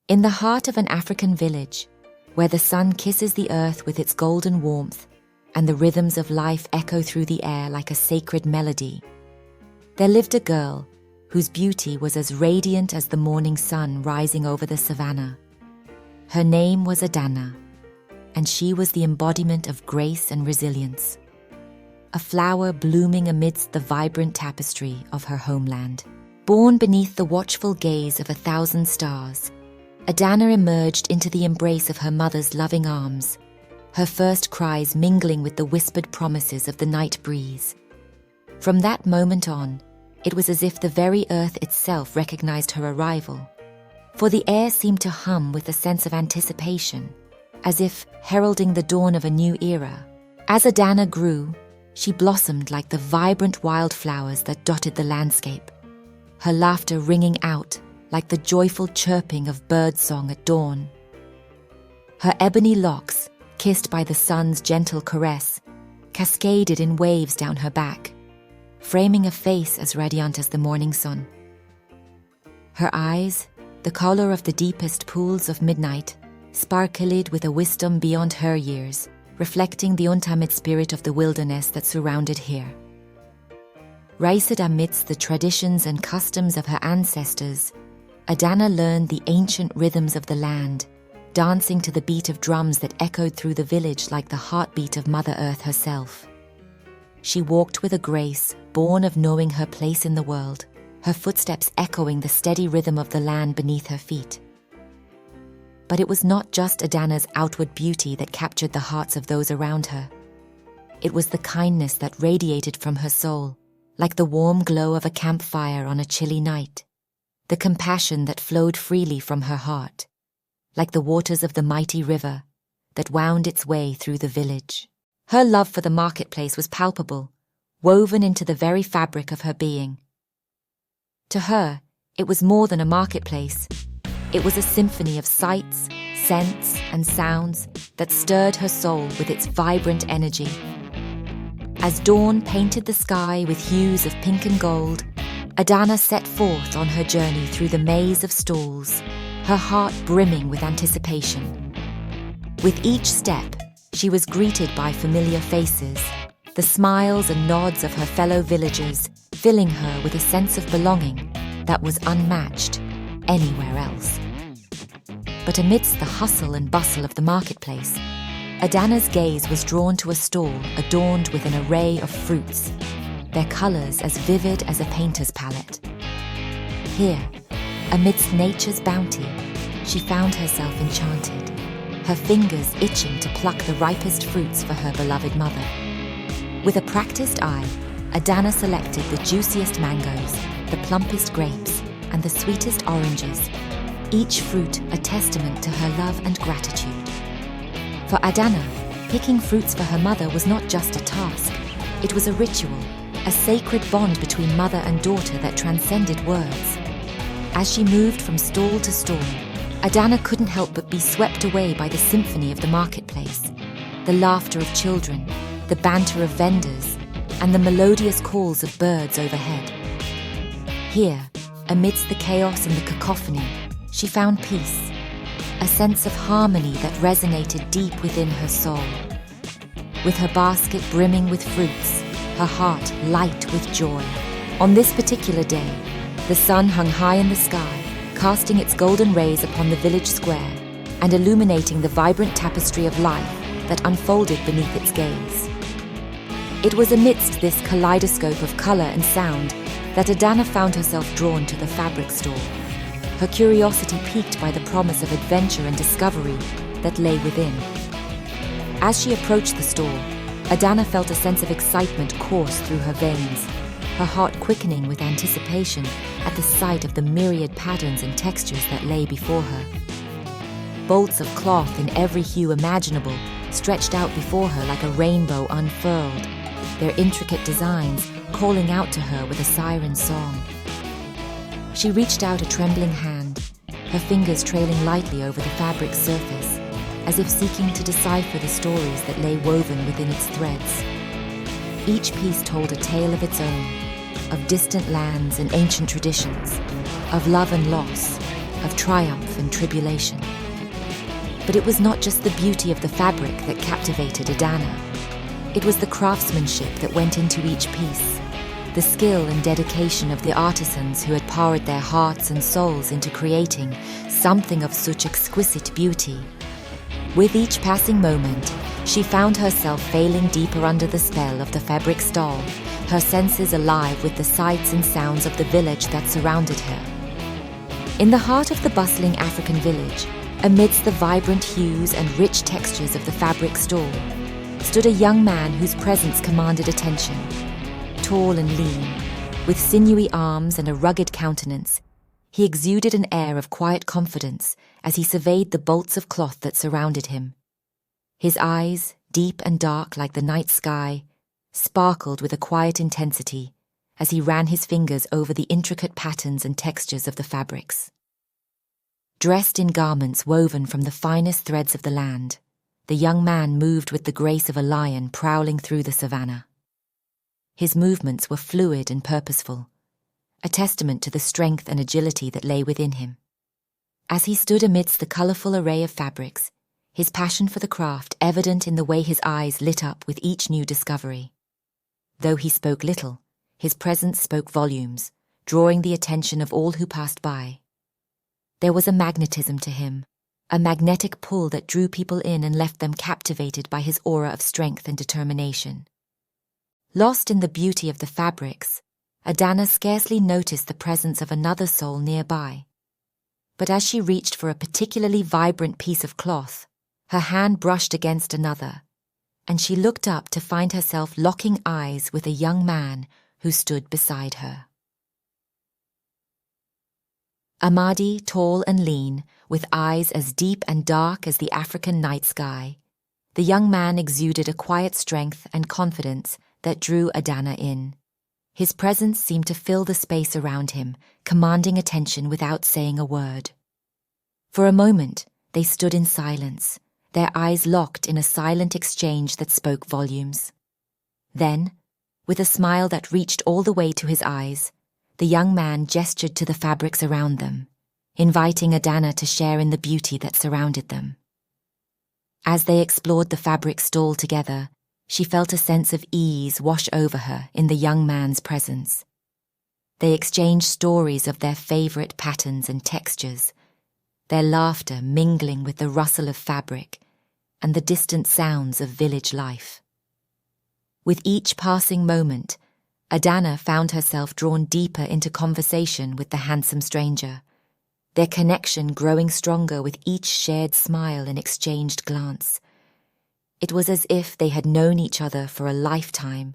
In the heart of an African village, where the sun kisses the earth with its golden warmth and the rhythms of life echo through the air like a sacred melody, there lived a girl whose beauty was as radiant as the morning sun rising over the savannah. Her name was Adana, and she was the embodiment of grace and resilience, a flower blooming amidst the vibrant tapestry of her homeland. Born beneath the watchful gaze of 1,000 stars, Adana emerged into the embrace of her mother's loving arms, her first cries mingling with the whispered promises of the night breeze. From that moment on, it was as if the very earth itself recognized her arrival, for the air seemed to hum with a sense of anticipation, as if heralding the dawn of a new era. As Adana grew, she blossomed like the vibrant wildflowers that dotted the landscape, her laughter ringing out like the joyful chirping of birdsong at dawn. Her ebony locks, kissed by the sun's gentle caress, cascaded in waves down her back, framing a face as radiant as the morning sun. Her eyes, the color of the deepest pools of midnight, sparkled with a wisdom beyond her years, reflecting the untamed spirit of the wilderness that surrounded here. Raised amidst the traditions and customs of her ancestors, Adana learned the ancient rhythms of the land, dancing to the beat of drums that echoed through the village like the heartbeat of Mother Earth herself. She walked with a grace born of knowing her place in the world, her footsteps echoing the steady rhythm of the land beneath her feet. But it was not just Adana's outward beauty that captured the hearts of those around her. It was the kindness that radiated from her soul, like the warm glow of a campfire on a chilly night, the compassion that flowed freely from her heart, like the waters of the mighty river that wound its way through the village. Her love for the marketplace was palpable, woven into the very fabric of her being. To her, it was more than a marketplace. It was a symphony of sights, scents, and sounds that stirred her soul with its vibrant energy. As dawn painted the sky with hues of pink and gold, Adana set forth on her journey through the maze of stalls, her heart brimming with anticipation. With each step, she was greeted by familiar faces, the smiles and nods of her fellow villagers, filling her with a sense of belonging that was unmatched anywhere else. But amidst the hustle and bustle of the marketplace, Adana's gaze was drawn to a stall adorned with an array of fruits, their colors as vivid as a painter's palette. Here, amidst nature's bounty, she found herself enchanted, her fingers itching to pluck the ripest fruits for her beloved mother. With a practiced eye, Adana selected the juiciest mangoes, the plumpest grapes, and the sweetest oranges, each fruit a testament to her love and gratitude. For Adana, picking fruits for her mother was not just a task, it was a ritual, a sacred bond between mother and daughter that transcended words. As she moved from stall to stall, Adana couldn't help but be swept away by the symphony of the marketplace, the laughter of children, the banter of vendors, and the melodious calls of birds overhead. Here, amidst the chaos and the cacophony, she found peace, a sense of harmony that resonated deep within her soul. With her basket brimming with fruits, her heart light with joy. On this particular day, the sun hung high in the sky, casting its golden rays upon the village square and illuminating the vibrant tapestry of life that unfolded beneath its gaze. It was amidst this kaleidoscope of color and sound that Adana found herself drawn to the fabric store, her curiosity piqued by the promise of adventure and discovery that lay within. As she approached the store, Adana felt a sense of excitement course through her veins, her heart quickening with anticipation at the sight of the myriad patterns and textures that lay before her. Bolts of cloth in every hue imaginable stretched out before her like a rainbow unfurled, their intricate designs calling out to her with a siren song. She reached out a trembling hand, her fingers trailing lightly over the fabric's surface, as if seeking to decipher the stories that lay woven within its threads. Each piece told a tale of its own, of distant lands and ancient traditions, of love and loss, of triumph and tribulation. But it was not just the beauty of the fabric that captivated Adana. It was the craftsmanship that went into each piece, the skill and dedication of the artisans who had poured their hearts and souls into creating something of such exquisite beauty. With each passing moment, she found herself failing deeper under the spell of the fabric stall, her senses alive with the sights and sounds of the village that surrounded her. In the heart of the bustling African village, amidst the vibrant hues and rich textures of the fabric stall, stood a young man whose presence commanded attention. Tall and lean, with sinewy arms and a rugged countenance, he exuded an air of quiet confidence as he surveyed the bolts of cloth that surrounded him. His eyes, deep and dark like the night sky, sparkled with a quiet intensity as he ran his fingers over the intricate patterns and textures of the fabrics. Dressed in garments woven from the finest threads of the land, the young man moved with the grace of a lion prowling through the savannah. His movements were fluid and purposeful, a testament to the strength and agility that lay within him. As he stood amidst the colourful array of fabrics, his passion for the craft evident in the way his eyes lit up with each new discovery. Though he spoke little, his presence spoke volumes, drawing the attention of all who passed by. There was a magnetism to him, a magnetic pull that drew people in and left them captivated by his aura of strength and determination. Lost in the beauty of the fabrics, Adana scarcely noticed the presence of another soul nearby. But as she reached for a particularly vibrant piece of cloth, her hand brushed against another, and she looked up to find herself locking eyes with a young man who stood beside her. Amadi, tall and lean, with eyes as deep and dark as the African night sky, the young man exuded a quiet strength and confidence that drew Adana in. His presence seemed to fill the space around him, commanding attention without saying a word. For a moment, they stood in silence, their eyes locked in a silent exchange that spoke volumes. Then, with a smile that reached all the way to his eyes, the young man gestured to the fabrics around them, inviting Adana to share in the beauty that surrounded them. As they explored the fabric stall together, she felt a sense of ease wash over her in the young man's presence. They exchanged stories of their favourite patterns and textures, their laughter mingling with the rustle of fabric and the distant sounds of village life. With each passing moment, Adana found herself drawn deeper into conversation with the handsome stranger, their connection growing stronger with each shared smile and exchanged glance. It was as if they had known each other for a lifetime,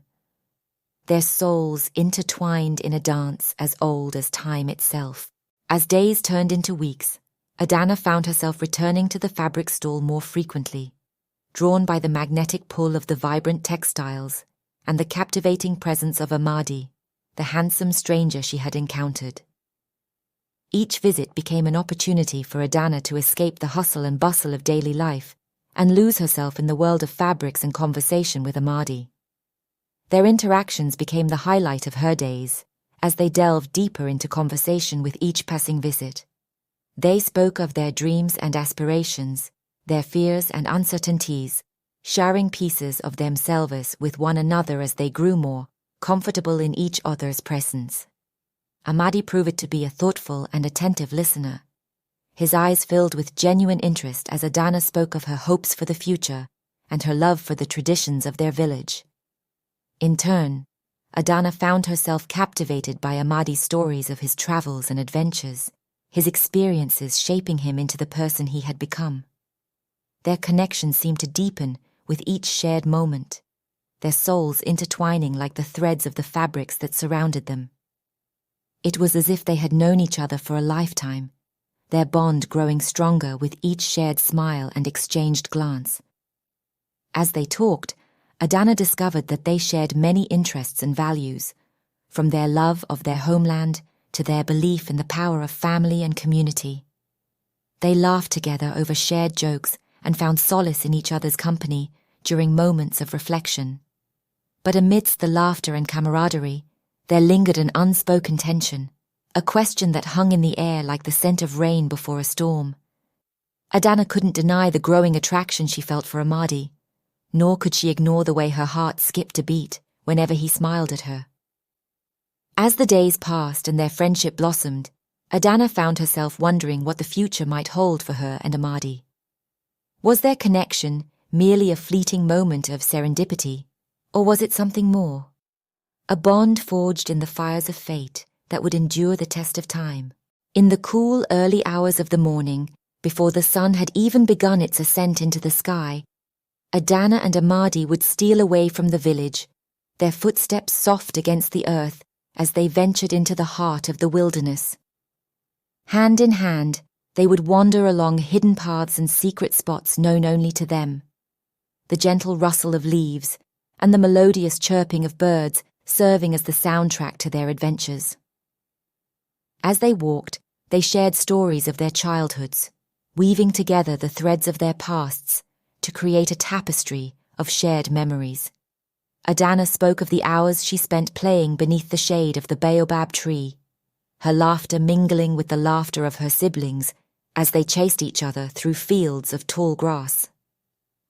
their souls intertwined in a dance as old as time itself. As days turned into weeks, Adana found herself returning to the fabric stall more frequently, drawn by the magnetic pull of the vibrant textiles and the captivating presence of Amadi, the handsome stranger she had encountered. Each visit became an opportunity for Adana to escape the hustle and bustle of daily life and lose herself in the world of fabrics and conversation with Amadi. Their interactions became the highlight of her days, as they delved deeper into conversation with each passing visit. They spoke of their dreams and aspirations, their fears and uncertainties, sharing pieces of themselves with one another as they grew more comfortable in each other's presence. Amadi proved to be a thoughtful and attentive listener, his eyes filled with genuine interest as Adana spoke of her hopes for the future and her love for the traditions of their village. In turn, Adana found herself captivated by Amadi's stories of his travels and adventures, his experiences shaping him into the person he had become. Their connection seemed to deepen with each shared moment, their souls intertwining like the threads of the fabrics that surrounded them. It was as if they had known each other for a lifetime, their bond growing stronger with each shared smile and exchanged glance. As they talked, Adana discovered that they shared many interests and values, from their love of their homeland to their belief in the power of family and community. They laughed together over shared jokes and found solace in each other's company during moments of reflection. But amidst the laughter and camaraderie, there lingered an unspoken tension, a question that hung in the air like the scent of rain before a storm. Adana couldn't deny the growing attraction she felt for Amadi, nor could she ignore the way her heart skipped a beat whenever he smiled at her. As the days passed and their friendship blossomed, Adana found herself wondering what the future might hold for her and Amadi. Was their connection merely a fleeting moment of serendipity, or was it something more? A bond forged in the fires of fate that would endure the test of time. In the cool early hours of the morning, before the sun had even begun its ascent into the sky, Adana and Amadi would steal away from the village, their footsteps soft against the earth as they ventured into the heart of the wilderness. Hand in hand, they would wander along hidden paths and secret spots known only to them. The gentle rustle of leaves and the melodious chirping of birds serving as the soundtrack to their adventures. As they walked, they shared stories of their childhoods, weaving together the threads of their pasts to create a tapestry of shared memories. Adana spoke of the hours she spent playing beneath the shade of the baobab tree, her laughter mingling with the laughter of her siblings as they chased each other through fields of tall grass.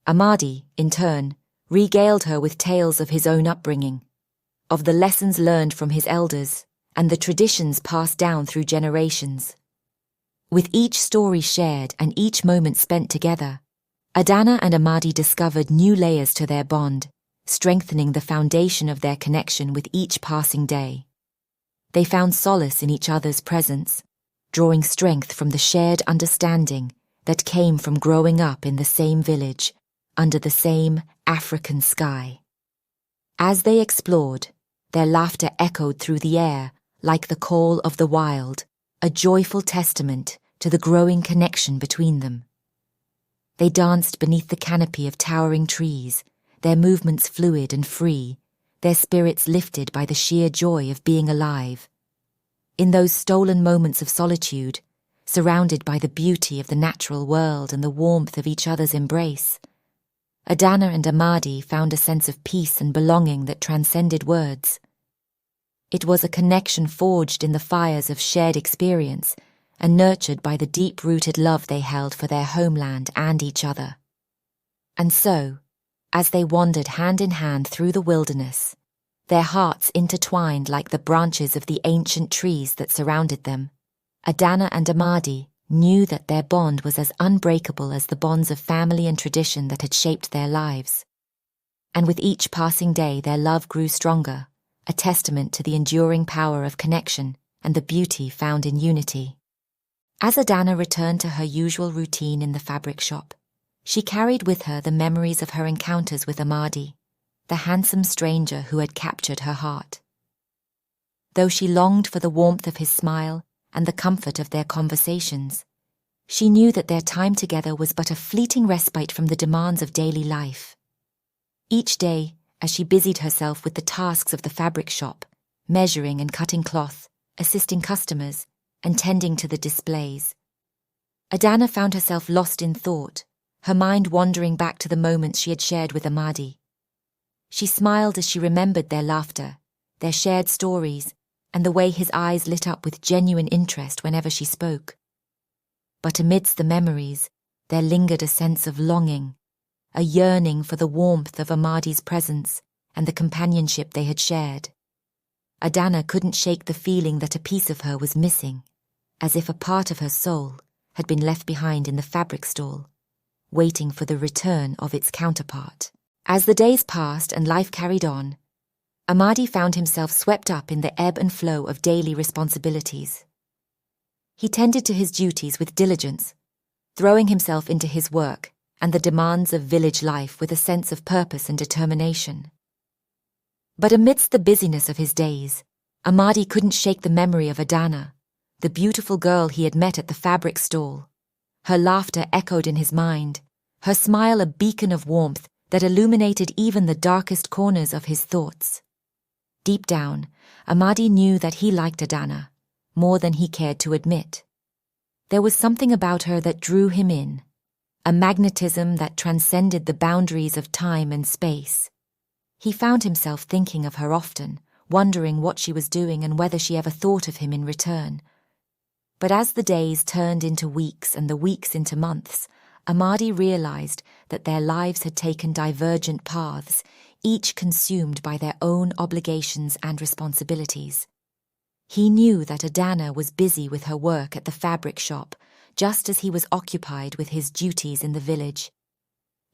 Amadi, in turn, regaled her with tales of his own upbringing, of the lessons learned from his elders and the traditions passed down through generations. With each story shared and each moment spent together, Adana and Amadi discovered new layers to their bond, strengthening the foundation of their connection with each passing day. They found solace in each other's presence, drawing strength from the shared understanding that came from growing up in the same village, under the same African sky. As they explored, their laughter echoed through the air like the call of the wild, a joyful testament to the growing connection between them. They danced beneath the canopy of towering trees, their movements fluid and free, their spirits lifted by the sheer joy of being alive. In those stolen moments of solitude, surrounded by the beauty of the natural world and the warmth of each other's embrace, Adana and Amadi found a sense of peace and belonging that transcended words. It was a connection forged in the fires of shared experience and nurtured by the deep-rooted love they held for their homeland and each other. And so, as they wandered hand in hand through the wilderness, their hearts intertwined like the branches of the ancient trees that surrounded them, Adana and Amadi knew that their bond was as unbreakable as the bonds of family and tradition that had shaped their lives. And with each passing day their love grew stronger, a testament to the enduring power of connection and the beauty found in unity. As Adana returned to her usual routine in the fabric shop, she carried with her the memories of her encounters with Amadi, the handsome stranger who had captured her heart. Though she longed for the warmth of his smile and the comfort of their conversations, she knew that their time together was but a fleeting respite from the demands of daily life. Each day, as she busied herself with the tasks of the fabric shop, measuring and cutting cloth, assisting customers, and tending to the displays, Adana found herself lost in thought, her mind wandering back to the moments she had shared with Amadi. She smiled as she remembered their laughter, their shared stories, and the way his eyes lit up with genuine interest whenever she spoke. But amidst the memories, there lingered a sense of longing, a yearning for the warmth of Amadi's presence and the companionship they had shared. Adana couldn't shake the feeling that a piece of her was missing, as if a part of her soul had been left behind in the fabric stall, waiting for the return of its counterpart. As the days passed and life carried on, Amadi found himself swept up in the ebb and flow of daily responsibilities. He tended to his duties with diligence, throwing himself into his work and the demands of village life with a sense of purpose and determination. But amidst the busyness of his days, Amadi couldn't shake the memory of Adana, the beautiful girl he had met at the fabric stall. Her laughter echoed in his mind, her smile a beacon of warmth that illuminated even the darkest corners of his thoughts. Deep down, Amadi knew that he liked Adana, more than he cared to admit. There was something about her that drew him in, a magnetism that transcended the boundaries of time and space. He found himself thinking of her often, wondering what she was doing and whether she ever thought of him in return. But as the days turned into weeks and the weeks into months, Amadi realized that their lives had taken divergent paths, each consumed by their own obligations and responsibilities. He knew that Adana was busy with her work at the fabric shop, just as he was occupied with his duties in the village.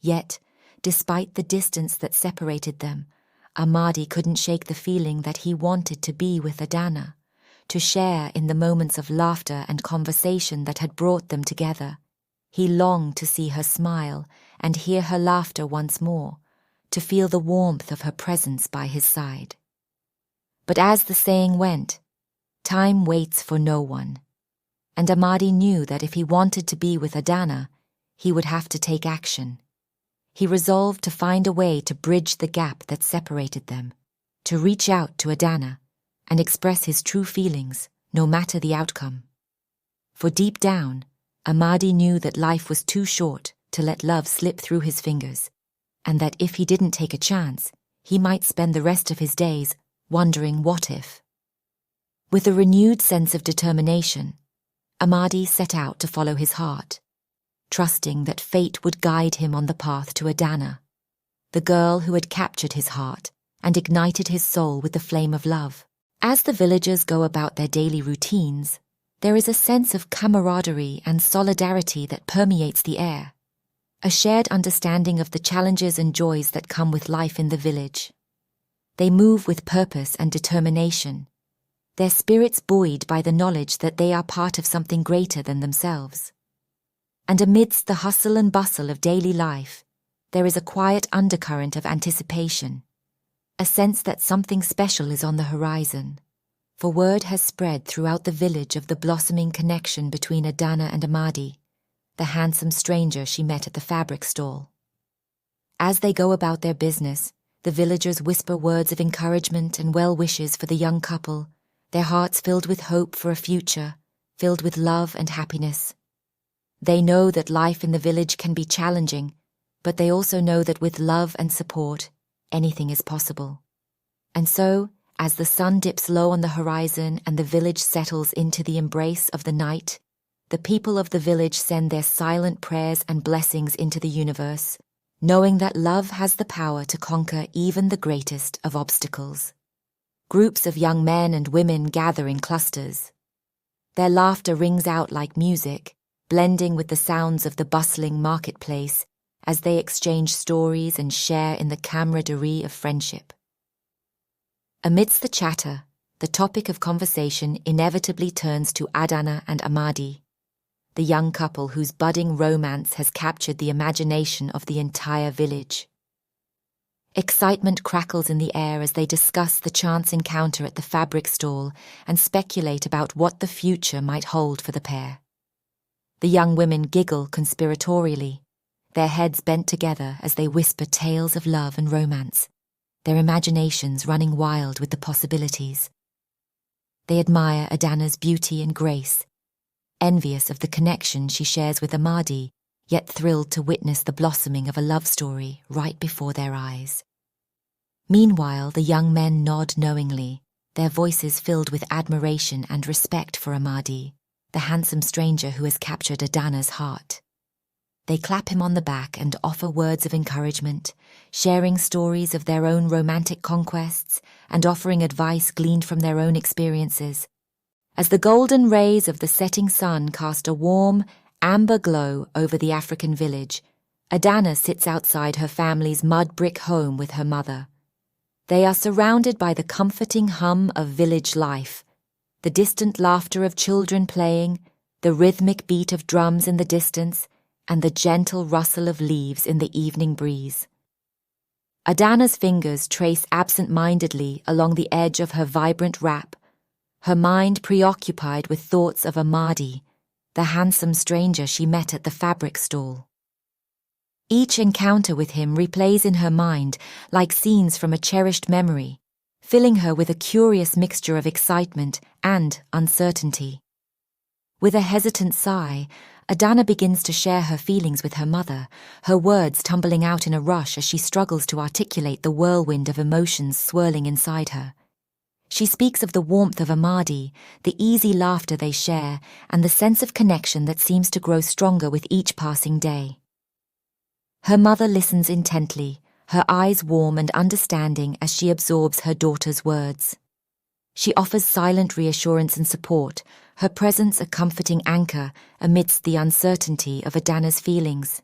Yet, despite the distance that separated them, Amadi couldn't shake the feeling that he wanted to be with Adana, to share in the moments of laughter and conversation that had brought them together. He longed to see her smile and hear her laughter once more, to feel the warmth of her presence by his side. But as the saying went, time waits for no one, and Amadi knew that if he wanted to be with Adana, he would have to take action. He resolved to find a way to bridge the gap that separated them, to reach out to Adana and express his true feelings, no matter the outcome. For deep down, Amadi knew that life was too short to let love slip through his fingers, and that if he didn't take a chance, he might spend the rest of his days wondering what if. With a renewed sense of determination, Amadi set out to follow his heart, trusting that fate would guide him on the path to Adana, the girl who had captured his heart and ignited his soul with the flame of love. As the villagers go about their daily routines, there is a sense of camaraderie and solidarity that permeates the air, a shared understanding of the challenges and joys that come with life in the village. They move with purpose and determination, their spirits buoyed by the knowledge that they are part of something greater than themselves. And amidst the hustle and bustle of daily life, there is a quiet undercurrent of anticipation, a sense that something special is on the horizon, for word has spread throughout the village of the blossoming connection between Adana and Amadi, the handsome stranger she met at the fabric stall. As they go about their business, the villagers whisper words of encouragement and well wishes for the young couple, their hearts filled with hope for a future, filled with love and happiness. They know that life in the village can be challenging, but they also know that with love and support, anything is possible. And so, as the sun dips low on the horizon and the village settles into the embrace of the night, the people of the village send their silent prayers and blessings into the universe, knowing that love has the power to conquer even the greatest of obstacles. Groups of young men and women gather in clusters. Their laughter rings out like music, blending with the sounds of the bustling marketplace as they exchange stories and share in the camaraderie of friendship. Amidst the chatter, the topic of conversation inevitably turns to Adana and Amadi, the young couple whose budding romance has captured the imagination of the entire village. Excitement crackles in the air as they discuss the chance encounter at the fabric stall and speculate about what the future might hold for the pair. The young women giggle conspiratorially, their heads bent together as they whisper tales of love and romance, their imaginations running wild with the possibilities. They admire Adana's beauty and grace, envious of the connection she shares with Amadi, yet thrilled to witness the blossoming of a love story right before their eyes. Meanwhile, the young men nod knowingly, their voices filled with admiration and respect for Amadi, the handsome stranger who has captured Adana's heart. They clap him on the back and offer words of encouragement, sharing stories of their own romantic conquests and offering advice gleaned from their own experiences. As the golden rays of the setting sun cast a warm, amber glow over the African village, Adana sits outside her family's mud brick home with her mother. They are surrounded by the comforting hum of village life, the distant laughter of children playing, the rhythmic beat of drums in the distance, and the gentle rustle of leaves in the evening breeze. Adana's fingers trace absent-mindedly along the edge of her vibrant wrap, her mind preoccupied with thoughts of Amadi, the handsome stranger she met at the fabric stall. Each encounter with him replays in her mind like scenes from a cherished memory, filling her with a curious mixture of excitement and uncertainty. With a hesitant sigh, Adana begins to share her feelings with her mother, her words tumbling out in a rush as she struggles to articulate the whirlwind of emotions swirling inside her. She speaks of the warmth of Amadi, the easy laughter they share, and the sense of connection that seems to grow stronger with each passing day. Her mother listens intently, her eyes warm and understanding as she absorbs her daughter's words. She offers silent reassurance and support, her presence a comforting anchor amidst the uncertainty of Adana's feelings.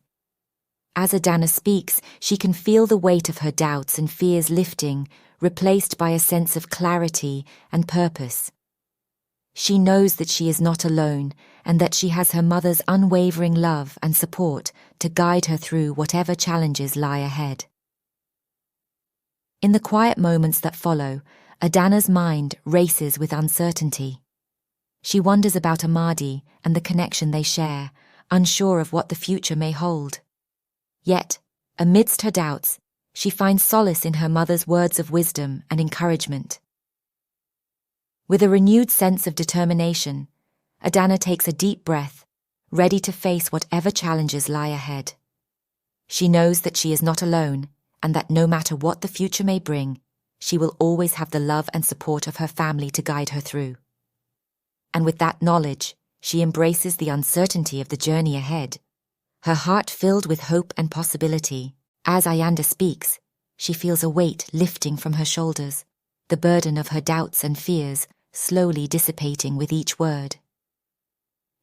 As Adana speaks, she can feel the weight of her doubts and fears lifting, replaced by a sense of clarity and purpose. She knows that she is not alone and that she has her mother's unwavering love and support to guide her through whatever challenges lie ahead. In the quiet moments that follow, Adana's mind races with uncertainty. She wonders about Amadi and the connection they share, unsure of what the future may hold. Yet, amidst her doubts, she finds solace in her mother's words of wisdom and encouragement. With a renewed sense of determination, Adana takes a deep breath, ready to face whatever challenges lie ahead. She knows that she is not alone, and that no matter what the future may bring, she will always have the love and support of her family to guide her through. And with that knowledge, she embraces the uncertainty of the journey ahead, her heart filled with hope and possibility. As Ayanda speaks, she feels a weight lifting from her shoulders, the burden of her doubts and fears slowly dissipating with each word.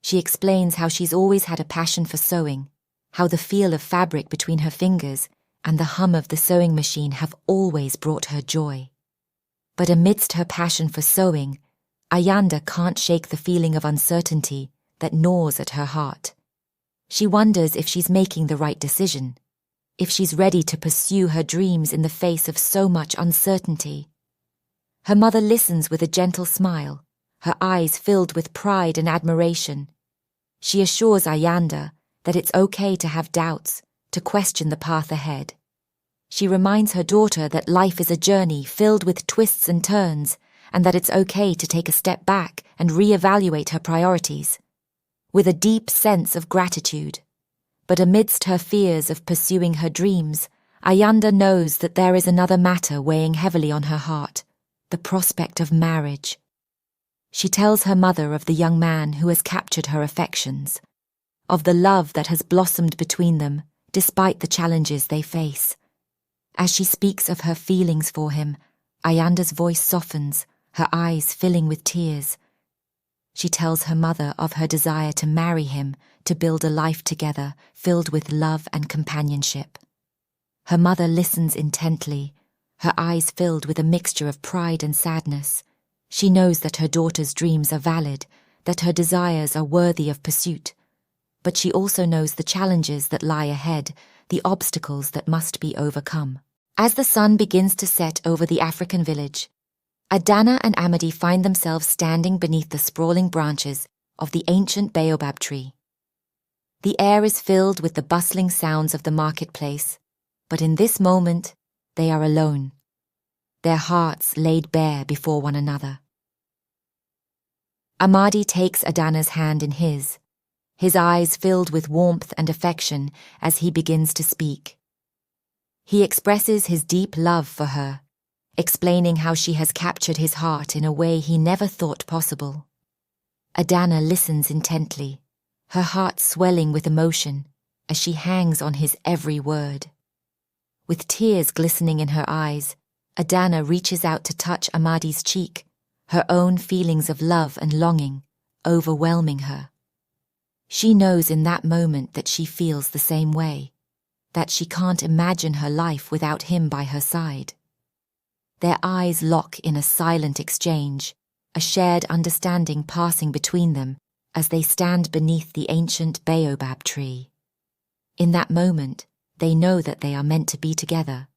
She explains how she's always had a passion for sewing, how the feel of fabric between her fingers and the hum of the sewing machine have always brought her joy. But amidst her passion for sewing, Ayanda can't shake the feeling of uncertainty that gnaws at her heart. She wonders if she's making the right decision, if she's ready to pursue her dreams in the face of so much uncertainty. Her mother listens with a gentle smile, her eyes filled with pride and admiration. She assures Ayanda that it's okay to have doubts, to question the path ahead. She reminds her daughter that life is a journey filled with twists and turns, and that it's okay to take a step back and reevaluate her priorities. With a deep sense of gratitude, but amidst her fears of pursuing her dreams, Ayanda knows that there is another matter weighing heavily on her heart, the prospect of marriage. She tells her mother of the young man who has captured her affections, of the love that has blossomed between them despite the challenges they face. As she speaks of her feelings for him, Ayanda's voice softens, her eyes filling with tears. She tells her mother of her desire to marry him, to build a life together filled with love and companionship. Her mother listens intently, her eyes filled with a mixture of pride and sadness. She knows that her daughter's dreams are valid, that her desires are worthy of pursuit. But she also knows the challenges that lie ahead, the obstacles that must be overcome. As the sun begins to set over the African village, Adana and Amadi find themselves standing beneath the sprawling branches of the ancient baobab tree. The air is filled with the bustling sounds of the marketplace, but in this moment, they are alone, their hearts laid bare before one another. Amadi takes Adana's hand in his eyes filled with warmth and affection as he begins to speak. He expresses his deep love for her, explaining how she has captured his heart in a way he never thought possible. Adana listens intently, her heart swelling with emotion as she hangs on his every word. With tears glistening in her eyes, Adana reaches out to touch Amadi's cheek, her own feelings of love and longing overwhelming her. She knows in that moment that she feels the same way, that she can't imagine her life without him by her side. Their eyes lock in a silent exchange, a shared understanding passing between them as they stand beneath the ancient baobab tree. In that moment, they know that they are meant to be together,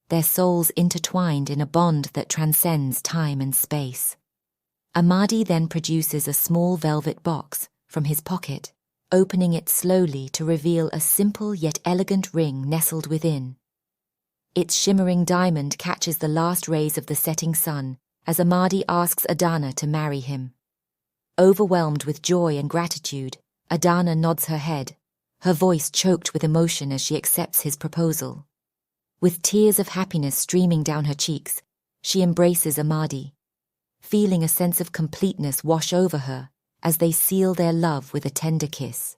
their souls intertwined in a bond that transcends time and space. Amadi then produces a small velvet box from his pocket, opening it slowly to reveal a simple yet elegant ring nestled within. Its shimmering diamond catches the last rays of the setting sun as Amadi asks Adana to marry him. Overwhelmed with joy and gratitude, Adana nods her head, her voice choked with emotion as she accepts his proposal. With tears of happiness streaming down her cheeks, she embraces Amadi. feeling a sense of completeness wash over her as they seal their love with a tender kiss.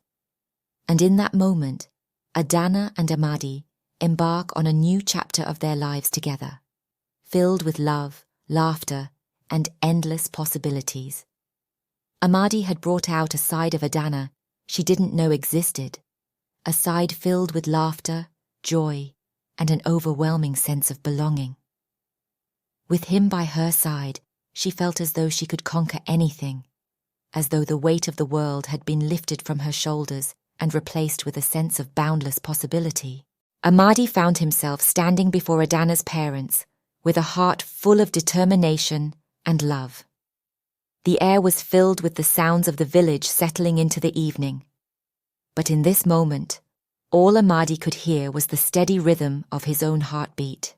And in that moment, Adana and Amadi embark on a new chapter of their lives together, filled with love, laughter, and endless possibilities. Amadi had brought out a side of Adana she didn't know existed, a side filled with laughter, joy, and an overwhelming sense of belonging. With him by her side, she felt as though she could conquer anything, as though the weight of the world had been lifted from her shoulders and replaced with a sense of boundless possibility. Amadi found himself standing before Adana's parents with a heart full of determination and love. The air was filled with the sounds of the village settling into the evening. But in this moment, all Amadi could hear was the steady rhythm of his own heartbeat.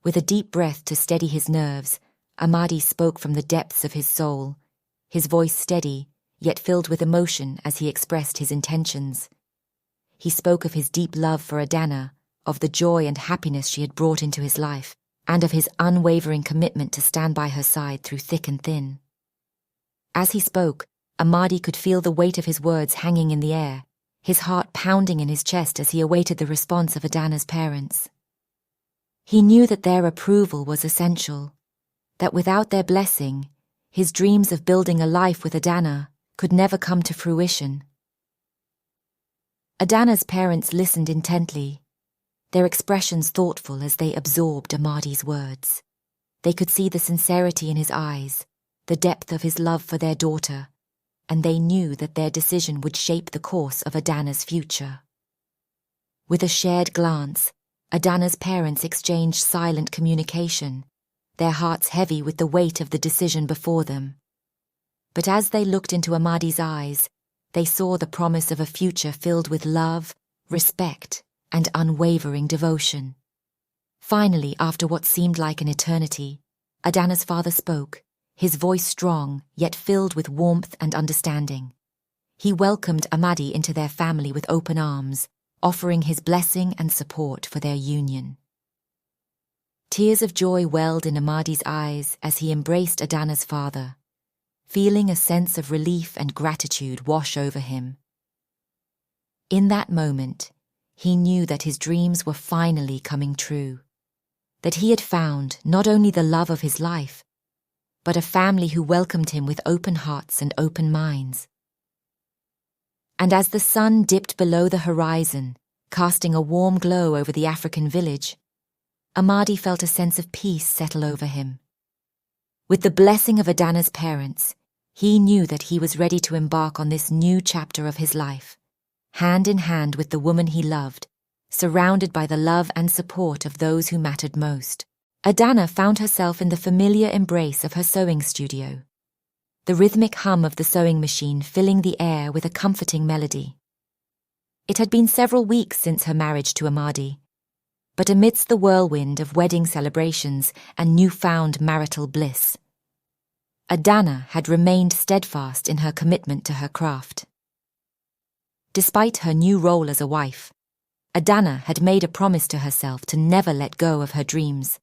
With a deep breath to steady his nerves, Amadi spoke from the depths of his soul, his voice steady, yet filled with emotion as he expressed his intentions. He spoke of his deep love for Adana, of the joy and happiness she had brought into his life, and of his unwavering commitment to stand by her side through thick and thin. As he spoke, Amadi could feel the weight of his words hanging in the air, his heart pounding in his chest as he awaited the response of Adana's parents. He knew that their approval was essential, that without their blessing, his dreams of building a life with Adana could never come to fruition. Adana's parents listened intently, their expressions thoughtful as they absorbed Amadi's words. They could see the sincerity in his eyes, the depth of his love for their daughter, and they knew that their decision would shape the course of Adana's future. With a shared glance, Adana's parents exchanged silent communication, their hearts heavy with the weight of the decision before them. But as they looked into Amadi's eyes, they saw the promise of a future filled with love, respect, and unwavering devotion. Finally, after what seemed like an eternity, Adana's father spoke, his voice strong, yet filled with warmth and understanding. He welcomed Amadi into their family with open arms, offering his blessing and support for their union. Tears of joy welled in Amadi's eyes as he embraced Adana's father, feeling a sense of relief and gratitude wash over him. In that moment, he knew that his dreams were finally coming true, that he had found not only the love of his life, but a family who welcomed him with open hearts and open minds. And as the sun dipped below the horizon, casting a warm glow over the African village, Amadi felt a sense of peace settle over him. With the blessing of Adana's parents, he knew that he was ready to embark on this new chapter of his life, hand in hand with the woman he loved, surrounded by the love and support of those who mattered most. Adana found herself in the familiar embrace of her sewing studio, the rhythmic hum of the sewing machine filling the air with a comforting melody. It had been several weeks since her marriage to Amadi, but amidst the whirlwind of wedding celebrations and newfound marital bliss, Adana had remained steadfast in her commitment to her craft. Despite her new role as a wife, Adana had made a promise to herself to never let go of her dreams.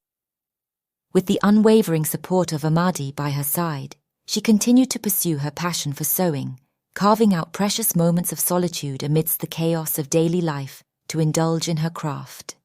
With the unwavering support of Amadi by her side, she continued to pursue her passion for sewing, carving out precious moments of solitude amidst the chaos of daily life to indulge in her craft.